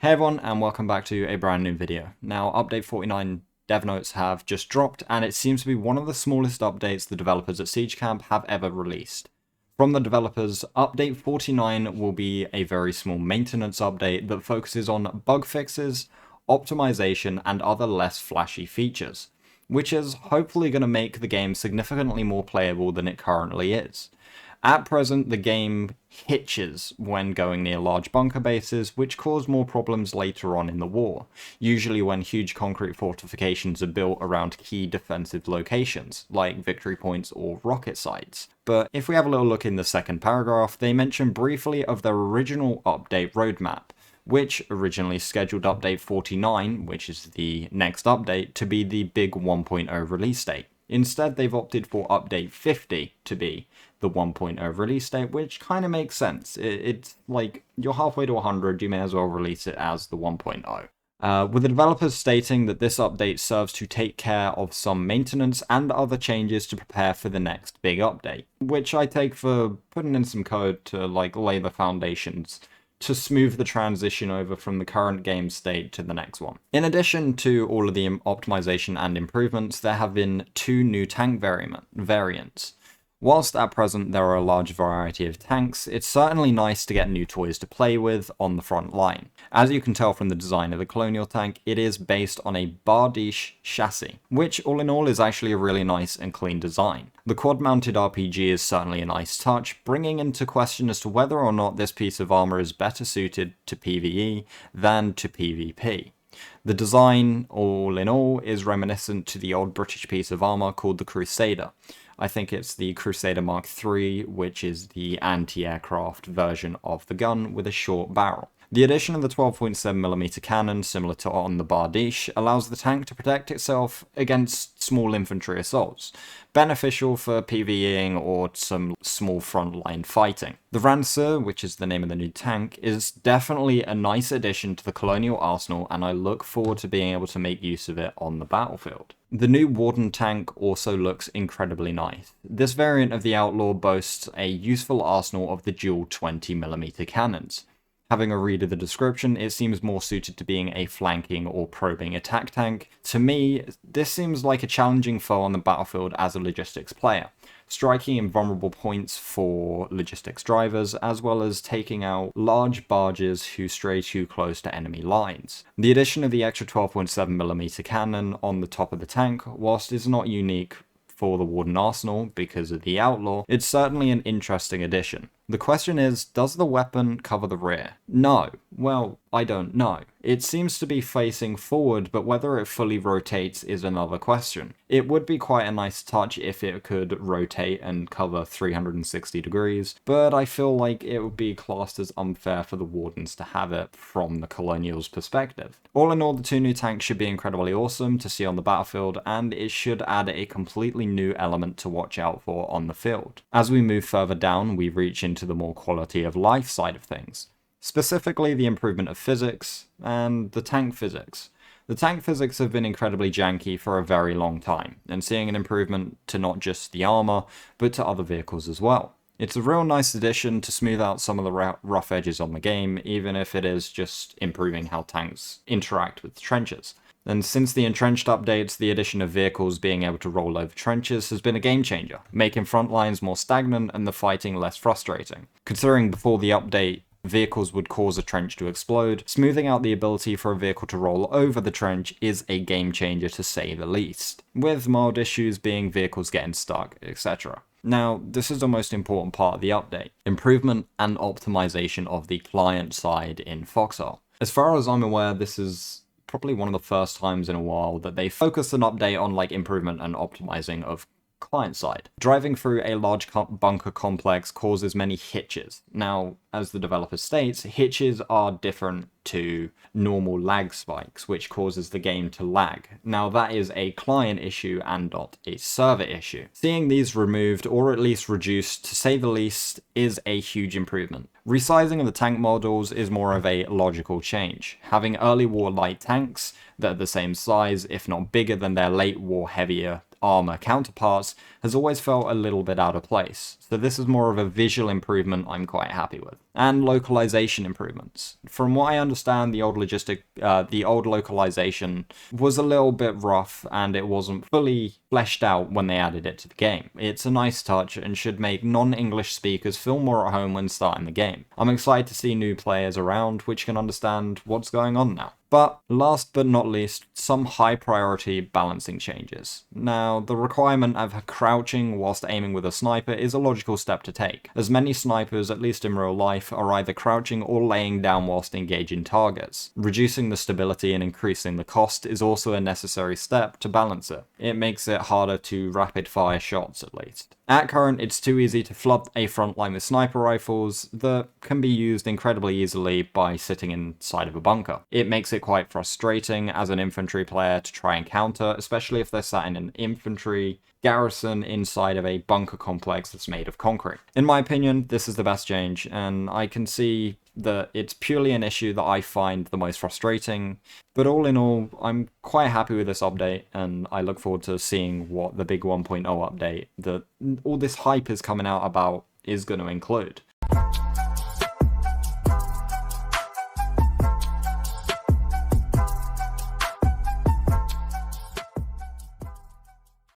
Hey everyone, and welcome back to a brand new video. Now, update 49 dev notes have just dropped, and it seems to be one of the smallest updates the developers at siegecamp have ever released. From the developers, update 49 will be a very small maintenance update that focuses on bug fixes, optimization, and other less flashy features, which is hopefully going to make the game significantly more playable than it currently is. At present, the game hitches when going near large bunker bases, which cause more problems later on in the war, usually when huge concrete fortifications are built around key defensive locations, like victory points or rocket sites. But if we have a little look in the second paragraph, they mention briefly of their original update roadmap, which originally scheduled update 49, which is the next update, to be the big 1.0 release date. Instead, they've opted for update 50 to be the 1.0 release date, which kind of makes sense. It's like, you're halfway to 100, you may as well release it as the 1.0. With the developers stating that this update serves to take care of some maintenance and other changes to prepare for the next big update, which I take for putting in some code to lay the foundations to smooth the transition over from the current game state to the next one. In addition to all of the optimization and improvements, there have been two new tank variants. Whilst at present there are a large variety of tanks, it's certainly nice to get new toys to play with on the front line. As you can tell from the design of the Colonial tank, it is based on a Bardiche chassis, which all in all is actually a really nice and clean design. The quad-mounted RPG is certainly a nice touch, bringing into question as to whether or not this piece of armor is better suited to PvE than to PvP. The design, all in all, is reminiscent to the old British piece of armor called the Crusader. I think it's the Crusader Mark III, which is the anti-aircraft version of the gun with a short barrel. The addition of the 12.7mm cannon, similar to on the Bardiche, allows the tank to protect itself against small infantry assaults, beneficial for PvEing or some small frontline fighting. The Rancer, which is the name of the new tank, is definitely a nice addition to the Colonial arsenal, and I look forward to being able to make use of it on the battlefield. The new Warden tank also looks incredibly nice. This variant of the Outlaw boasts a useful arsenal of the dual 20mm cannons. Having a read of the description, it seems more suited to being a flanking or probing attack tank. To me, this seems like a challenging foe on the battlefield as a logistics player, striking in vulnerable points for logistics drivers, as well as taking out large barges who stray too close to enemy lines. The addition of the extra 12.7mm cannon on the top of the tank, whilst is not unique for the Warden arsenal because of the Outlaw, it's certainly an interesting addition. The question is, does the weapon cover the rear? No. Well, I don't know. It seems to be facing forward, but whether it fully rotates is another question. It would be quite a nice touch if it could rotate and cover 360 degrees, but I feel like it would be classed as unfair for the Wardens to have it from the Colonial's perspective. All in all, the two new tanks should be incredibly awesome to see on the battlefield, and it should add a completely new element to watch out for on the field. As we move further down, we reach into the more quality of life side of things. Specifically the improvement of physics and the tank physics. The tank physics have been incredibly janky for a very long time, and seeing an improvement to not just the armor, but to other vehicles as well. It's a real nice addition to smooth out some of the rough edges on the game, even if it is just improving how tanks interact with trenches. And since the entrenched updates, the addition of vehicles being able to roll over trenches has been a game changer, making front lines more stagnant and the fighting less frustrating. Considering before the update, vehicles would cause a trench to explode, smoothing out the ability for a vehicle to roll over the trench is a game changer to say the least, with mild issues being vehicles getting stuck, etc. Now, this is the most important part of the update: improvement and optimization of the client side in Foxhole. As far as I'm aware, this is probably one of the first times in a while that they focus an update on improvement and optimizing of client side. Driving through a large bunker complex causes many hitches. Now, as the developer states, hitches are different to normal lag spikes, which causes the game to lag. Now, that is a client issue and not a server issue. Seeing these removed, or at least reduced, to say the least, is a huge improvement. Resizing of the tank models is more of a logical change. Having early war light tanks that are the same size, if not bigger than their late war heavier armor counterparts, has always felt a little bit out of place. So this is more of a visual improvement I'm quite happy with. and localization improvements. From what I understand, the old localization was a little bit rough and it wasn't fully fleshed out when they added it to the game. It's a nice touch and should make non-English speakers feel more at home when starting the game. I'm excited to see new players around which can understand what's going on now. But last but not least, some high priority balancing changes. Now, the requirement of crouching whilst aiming with a sniper is a logical step to take, as many snipers, at least in real life, are either crouching or laying down whilst engaging targets. Reducing the stability and increasing the cost is also a necessary step to balance it. It makes it harder to rapid fire shots at least. At current, it's too easy to flood a front line with sniper rifles that can be used incredibly easily by sitting inside of a bunker. It makes it quite frustrating as an infantry player to try and counter, especially if they're sat in an infantry garrison inside of a bunker complex that's made of concrete. In my opinion, this is the best change, and I can see that it's purely an issue that I find the most frustrating. But all in all, I'm quite happy with this update, and I look forward to seeing what the big 1.0 update that all this hype is coming out about is going to include.